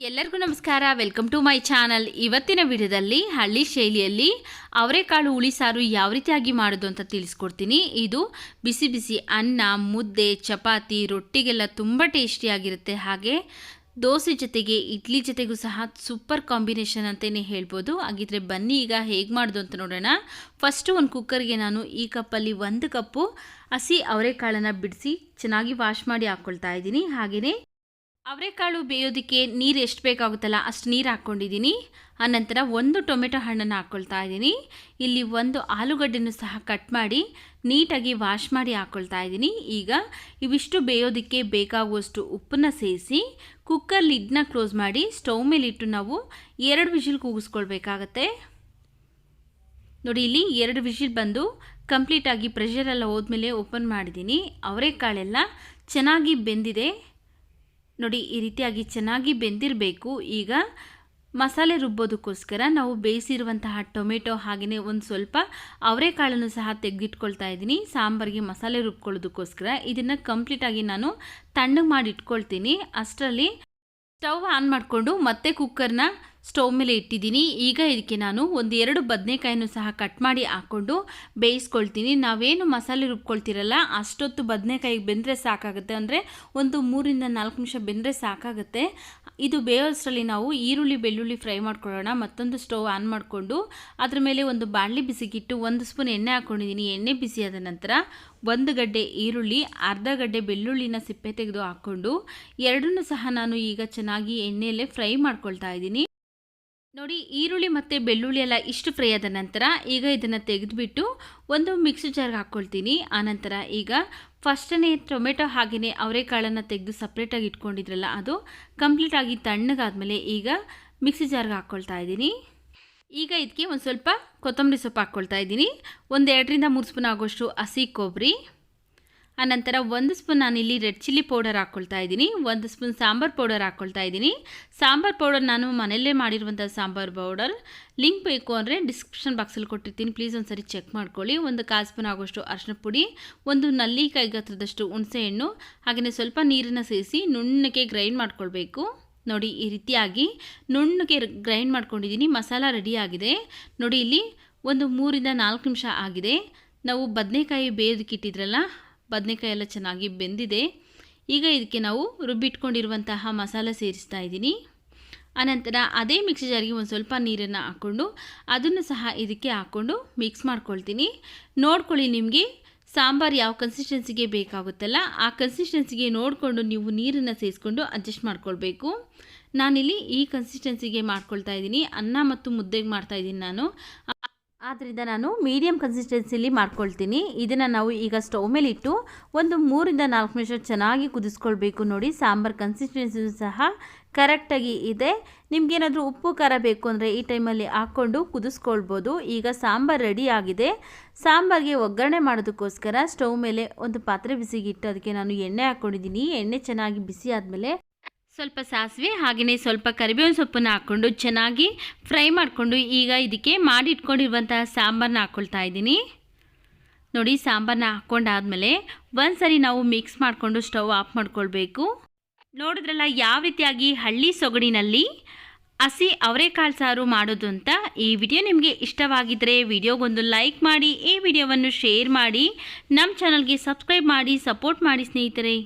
ಎಲ್ಲರಿಗೂ ನಮಸ್ಕಾರ. Welcome to my channel. ಇವತ್ತಿನ ವಿಡಿಯೋದಲ್ಲಿ ಹಳ್ಳಿ ಶೈಲಿಯಲ್ಲಿ ಅವರೆಕಾಳು ಹುಳಿ ಸಾರು ಯಾವ ರೀತಿಯಾಗಿ ಮಾಡೋದು ಅಂತ ತಿಳಿಸ್ಕೊಡ್ತೀನಿ. ಇದು ಬಿಸಿ ಬಿಸಿ ಅನ್ನ, ಮುದ್ದೆ, ಚಪಾತಿ, ರೊಟ್ಟಿಗೆಲ್ಲ ತುಂಬ ಟೇಸ್ಟಿಯಾಗಿರುತ್ತೆ. ಹಾಗೆ ದೋಸೆ ಜೊತೆಗೆ, ಇಡ್ಲಿ ಜೊತೆಗೂ ಸಹ ಸೂಪರ್ ಕಾಂಬಿನೇಷನ್ ಅಂತಲೇ ಹೇಳ್ಬೋದು. ಹಾಗಿದ್ರೆ ಬನ್ನಿ ಈಗ ಹೇಗೆ ಮಾಡೋದು ಅಂತ ನೋಡೋಣ. ಫಸ್ಟು ಒಂದು ಕುಕ್ಕರ್ಗೆ ನಾನು ಈ ಕಪ್ಪಲ್ಲಿ 1 ಕಪ್ಪು ಹಸಿ ಅವರೆಕಾಳನ್ನು ಬಿಡಿಸಿ ಚೆನ್ನಾಗಿ ವಾಶ್ ಮಾಡಿ ಹಾಕ್ಕೊಳ್ತಾ ಇದ್ದೀನಿ. ಹಾಗೆಯೇ ಅವರೆಕಾಳು ಬೇಯೋದಕ್ಕೆ ನೀರು ಎಷ್ಟು ಬೇಕಾಗುತ್ತಲ್ಲ ಅಷ್ಟು ನೀರು ಹಾಕ್ಕೊಂಡಿದ್ದೀನಿ. ಆನಂತರ 1 ಟೊಮೆಟೊ ಹಣ್ಣನ್ನು ಹಾಕ್ಕೊಳ್ತಾ ಇದ್ದೀನಿ. ಇಲ್ಲಿ 1 ಆಲೂಗಡ್ಡೆನೂ ಸಹ ಕಟ್ ಮಾಡಿ ನೀಟಾಗಿ ವಾಶ್ ಮಾಡಿ ಹಾಕ್ಕೊಳ್ತಾ ಇದ್ದೀನಿ. ಈಗ ಇವಿಷ್ಟು ಬೇಯೋದಕ್ಕೆ ಬೇಕಾಗುವಷ್ಟು ಉಪ್ಪನ್ನು ಸೇರಿಸಿ ಕುಕ್ಕರ್ ಲಿಡ್ನ ಕ್ಲೋಸ್ ಮಾಡಿ ಸ್ಟವ್ ಮೇಲಿಟ್ಟು ನಾವು 2 ವಿಷಿಲ್ ಕೂಗಿಸ್ಕೊಳ್ಬೇಕಾಗತ್ತೆ. ನೋಡಿ, ಇಲ್ಲಿ 2 ವಿಷಿಲ್ ಬಂದು ಕಂಪ್ಲೀಟಾಗಿ ಪ್ರೆಷರೆಲ್ಲ ಹೋದ್ಮೇಲೆ ಓಪನ್ ಮಾಡಿದ್ದೀನಿ. ಅವರೆಕಾಳೆಲ್ಲ ಚೆನ್ನಾಗಿ ಬೆಂದಿದೆ. ನೋಡಿ, ಈ ರೀತಿಯಾಗಿ ಚೆನ್ನಾಗಿ ಬೆಂದಿರಬೇಕು. ಈಗ ಮಸಾಲೆ ರುಬ್ಬೋದಕ್ಕೋಸ್ಕರ ನಾವು ಬೇಯಿಸಿರುವಂತಹ ಟೊಮೆಟೊ ಹಾಗೆಯೇ ಒಂದು ಸ್ವಲ್ಪ ಅವರೆಕಾಳನ್ನು ಸಹ ತೆಗೆದಿಟ್ಕೊಳ್ತಾ ಇದ್ದೀನಿ. ಸಾಂಬಾರಿಗೆ ಮಸಾಲೆ ರುಬ್ಕೊಳ್ಳೋದಕ್ಕೋಸ್ಕರ ಇದನ್ನು ಕಂಪ್ಲೀಟಾಗಿ ನಾನು ತಣ್ಣಗೆ ಮಾಡಿ ಇಟ್ಕೊಳ್ತೀನಿ. ಅಷ್ಟರಲ್ಲಿ ಸ್ಟವ್ ಆನ್ ಮಾಡಿಕೊಂಡು ಮತ್ತೆ ಕುಕ್ಕರ್ನ ಸ್ಟವ್ ಮೇಲೆ ಇಟ್ಟಿದ್ದೀನಿ. ಈಗ ಇದಕ್ಕೆ ನಾನು 1-2 ಬದನೆಕಾಯನ್ನು ಸಹ ಕಟ್ ಮಾಡಿ ಹಾಕ್ಕೊಂಡು ಬೇಯಿಸ್ಕೊಳ್ತೀನಿ. ನಾವೇನು ಮಸಾಲೆ ರುಬ್ಕೊಳ್ತಿರಲ್ಲ ಅಷ್ಟೊತ್ತು ಬದನೆಕಾಯಿಗೆ ಬೆಂದರೆ ಸಾಕಾಗುತ್ತೆ. ಅಂದರೆ ಒಂದು 3-4 ನಿಮಿಷ ಬೆಂದರೆ ಸಾಕಾಗುತ್ತೆ. ಇದು ಬೇಯೋಷ್ಟರಲ್ಲಿ ನಾವು ಈರುಳ್ಳಿ ಬೆಳ್ಳುಳ್ಳಿ ಫ್ರೈ ಮಾಡ್ಕೊಳ್ಳೋಣ. ಮತ್ತೊಂದು ಸ್ಟವ್ ಆನ್ ಮಾಡಿಕೊಂಡು ಅದ್ರ ಮೇಲೆ ಒಂದು ಬಾಣಲಿ ಬಿಸಿಗಿಟ್ಟು 1 ಸ್ಪೂನ್ ಎಣ್ಣೆ ಹಾಕ್ಕೊಂಡಿದ್ದೀನಿ. ಎಣ್ಣೆ ಬಿಸಿಯಾದ ನಂತರ 1 ಗಡ್ಡೆ ಈರುಳ್ಳಿ, ಅರ್ಧ ಗಡ್ಡೆ ಬೆಳ್ಳುಳ್ಳಿನ ಸಿಪ್ಪೆ ತೆಗೆದು ಹಾಕ್ಕೊಂಡು ಎರಡನ್ನೂ ಸಹ ನಾನು ಈಗ ಚೆನ್ನಾಗಿ ಎಣ್ಣೆಯಲ್ಲೇ ಫ್ರೈ ಮಾಡ್ಕೊಳ್ತಾ ಇದ್ದೀನಿ. ನೋಡಿ, ಈರುಳ್ಳಿ ಮತ್ತು ಬೆಳ್ಳುಳ್ಳಿ ಎಲ್ಲ ಇಷ್ಟು ಫ್ರೈ ಆದ ನಂತರ ಈಗ ಇದನ್ನು ತೆಗೆದುಬಿಟ್ಟು ಒಂದು ಮಿಕ್ಸಿ ಜಾರ್ಗೆ ಹಾಕ್ಕೊಳ್ತೀನಿ. ಆನಂತರ ಈಗ ಫಸ್ಟನೇ ಟೊಮೆಟೊ ಹಾಗೆಯೇ ಅವರೆಕಾಳನ್ನು ತೆಗೆದು ಸಪ್ರೇಟಾಗಿ ಇಟ್ಕೊಂಡಿದ್ರಲ್ಲ ಅದು ಕಂಪ್ಲೀಟಾಗಿ ತಣ್ಣಗಾದ್ಮೇಲೆ ಈಗ ಮಿಕ್ಸಿ ಜಾರ್ಗೆ ಹಾಕ್ಕೊಳ್ತಾ ಇದ್ದೀನಿ. ಈಗ ಇದಕ್ಕೆ ಒಂದು ಸ್ವಲ್ಪ ಕೊತ್ತಂಬರಿ ಸೊಪ್ಪು ಹಾಕ್ಕೊಳ್ತಾ ಇದ್ದೀನಿ. 2-3 ಸ್ಪೂನ್ ಆಗೋಷ್ಟು ಹಸಿ ಕೊಬ್ಬರಿ, ಆನಂತರ 1 ಸ್ಪೂನ್ ನಾನಿಲ್ಲಿ ರೆಡ್ ಚಿಲ್ಲಿ ಪೌಡರ್ ಹಾಕ್ಕೊಳ್ತಾ ಇದ್ದೀನಿ. 1 ಸ್ಪೂನ್ ಸಾಂಬಾರು ಪೌಡರ್ ಹಾಕ್ಕೊಳ್ತಾ ಇದ್ದೀನಿ. ಸಾಂಬಾರು ಪೌಡರ್ ನಾನು ಮನೆಯಲ್ಲೇ ಮಾಡಿರುವಂಥ ಸಾಂಬಾರು ಪೌಡರ್. ಲಿಂಕ್ ಬೇಕು ಅಂದರೆ ಡಿಸ್ಕ್ರಿಪ್ಷನ್ ಬಾಕ್ಸಲ್ಲಿ ಕೊಟ್ಟಿರ್ತೀನಿ, ಪ್ಲೀಸ್ ಒಂದು ಸರಿ ಚೆಕ್ ಮಾಡ್ಕೊಳ್ಳಿ. 1/4 ಸ್ಪೂನ್ ಆಗೋಷ್ಟು ಅರಿಶಿನ ಪುಡಿ, 1 ನಲ್ಲಿಕಾಯಿ ಗಾತ್ರದಷ್ಟು ಹುಣಸೆಹಣ್ಣು ಹಾಗೆಯೇ ಸ್ವಲ್ಪ ನೀರನ್ನು ಸೇರಿಸಿ ನುಣ್ಣಗೆ ಗ್ರೈಂಡ್ ಮಾಡ್ಕೊಳ್ಬೇಕು. ನೋಡಿ, ಈ ರೀತಿಯಾಗಿ ನುಣ್ಣಗೆ ಗ್ರೈಂಡ್ ಮಾಡ್ಕೊಂಡಿದ್ದೀನಿ. ಮಸಾಲ ರೆಡಿಯಾಗಿದೆ. ನೋಡಿ, ಇಲ್ಲಿ ಒಂದು 3-4 ನಿಮಿಷ ಆಗಿದೆ. ನಾವು ಬದನೆಕಾಯಿ ಬೇಯೋದಕ್ಕೆ ಇಟ್ಟಿದ್ರಲ್ಲ, ಬದನೆಕಾಯಿ ಎಲ್ಲ ಚೆನ್ನಾಗಿ ಬೆಂದಿದೆ. ಈಗ ಇದಕ್ಕೆ ನಾವು ರುಬ್ಬಿಟ್ಕೊಂಡಿರುವಂತಹ ಮಸಾಲೆ ಸೇರಿಸ್ತಾ ಇದ್ದೀನಿ. ಆನಂತರ ಅದೇ ಮಿಕ್ಸಿ ಜಾರಿಗೆ ಒಂದು ಸ್ವಲ್ಪ ನೀರನ್ನು ಹಾಕ್ಕೊಂಡು ಅದನ್ನು ಸಹ ಇದಕ್ಕೆ ಹಾಕ್ಕೊಂಡು ಮಿಕ್ಸ್ ಮಾಡ್ಕೊಳ್ತೀನಿ. ನೋಡ್ಕೊಳ್ಳಿ, ನಿಮಗೆ ಸಾಂಬಾರು ಯಾವ ಕನ್ಸಿಸ್ಟೆನ್ಸಿಗೆ ಬೇಕಾಗುತ್ತಲ್ಲ ಆ ಕನ್ಸಿಸ್ಟೆನ್ಸಿಗೆ ನೋಡಿಕೊಂಡು ನೀವು ನೀರನ್ನು ಸೇರಿಸ್ಕೊಂಡು ಅಡ್ಜಸ್ಟ್ ಮಾಡ್ಕೊಳ್ಬೇಕು. ನಾನಿಲ್ಲಿ ಈ ಕನ್ಸಿಸ್ಟೆನ್ಸಿಗೆ ಮಾಡ್ಕೊಳ್ತಾ ಇದ್ದೀನಿ. ಅನ್ನ ಮತ್ತು ಮುದ್ದೆಗೆ ಮಾಡ್ತಾಯಿದ್ದೀನಿ ನಾನು. ಆದ್ದರಿಂದ ನಾನು ಮೀಡಿಯಮ್ ಕನ್ಸಿಸ್ಟೆನ್ಸಿಲಿ ಮಾಡ್ಕೊಳ್ತೀನಿ. ಇದನ್ನು ನಾವು ಈಗ ಸ್ಟವ್ ಮೇಲೆ ಇಟ್ಟು ಒಂದು 3-4 ನಿಮಿಷ ಚೆನ್ನಾಗಿ ಕುದಿಸ್ಕೊಳ್ಬೇಕು. ನೋಡಿ, ಸಾಂಬಾರು ಕನ್ಸಿಸ್ಟೆನ್ಸಿ ಸಹ ಕರೆಕ್ಟಾಗಿ ಇದೆ. ನಿಮಗೇನಾದರೂ ಉಪ್ಪು ಖಾರ ಬೇಕು ಅಂದರೆ ಈ ಟೈಮಲ್ಲಿ ಹಾಕ್ಕೊಂಡು ಕುದಿಸ್ಕೊಳ್ಬೋದು. ಈಗ ಸಾಂಬಾರು ರೆಡಿ ಆಗಿದೆ. ಸಾಂಬಾರಿಗೆ ಒಗ್ಗರಣೆ ಮಾಡೋದಕ್ಕೋಸ್ಕರ ಸ್ಟವ್ ಮೇಲೆ ಒಂದು ಪಾತ್ರೆ ಬಿಸಿಗಿಟ್ಟು ಅದಕ್ಕೆ ನಾನು ಎಣ್ಣೆ ಹಾಕ್ಕೊಂಡಿದ್ದೀನಿ. ಎಣ್ಣೆ ಚೆನ್ನಾಗಿ ಬಿಸಿ ಆದಮೇಲೆ ಸ್ವಲ್ಪ ಸಾಸಿವೆ ಹಾಗೆಯೇ ಸ್ವಲ್ಪ ಕರಿಬೇವಿನ ಸೊಪ್ಪನ್ನು ಹಾಕ್ಕೊಂಡು ಚೆನ್ನಾಗಿ ಫ್ರೈ ಮಾಡಿಕೊಂಡು ಈಗ ಇದಕ್ಕೆ ಮಾಡಿ ಇಟ್ಕೊಂಡಿರುವಂತಹ ಸಾಂಬಾರನ್ನ ಹಾಕ್ಕೊಳ್ತಾ ಇದ್ದೀನಿ. ನೋಡಿ, ಸಾಂಬಾರನ್ನ ಹಾಕ್ಕೊಂಡಾದ್ಮೇಲೆ ಒಂದು ಸರಿ ನಾವು ಮಿಕ್ಸ್ ಮಾಡಿಕೊಂಡು ಸ್ಟವ್ ಆಫ್ ಮಾಡ್ಕೊಳ್ಬೇಕು. ನೋಡಿದ್ರಲ್ಲ ಯಾವ ರೀತಿಯಾಗಿ ಹಳ್ಳಿ ಸೊಗಡಿನಲ್ಲಿ ಹಸಿ ಅವರೆಕಾಳು ಸಾರು ಮಾಡೋದು ಅಂತ. ಈ ವಿಡಿಯೋ ನಿಮಗೆ ಇಷ್ಟವಾಗಿದ್ದರೆ ವಿಡಿಯೋಗೊಂದು ಲೈಕ್ ಮಾಡಿ, ಈ ವಿಡಿಯೋವನ್ನು ಶೇರ್ ಮಾಡಿ, ನಮ್ಮ ಚಾನಲ್ಗೆ ಸಬ್ಸ್ಕ್ರೈಬ್ ಮಾಡಿ ಸಪೋರ್ಟ್ ಮಾಡಿ ಸ್ನೇಹಿತರೆ.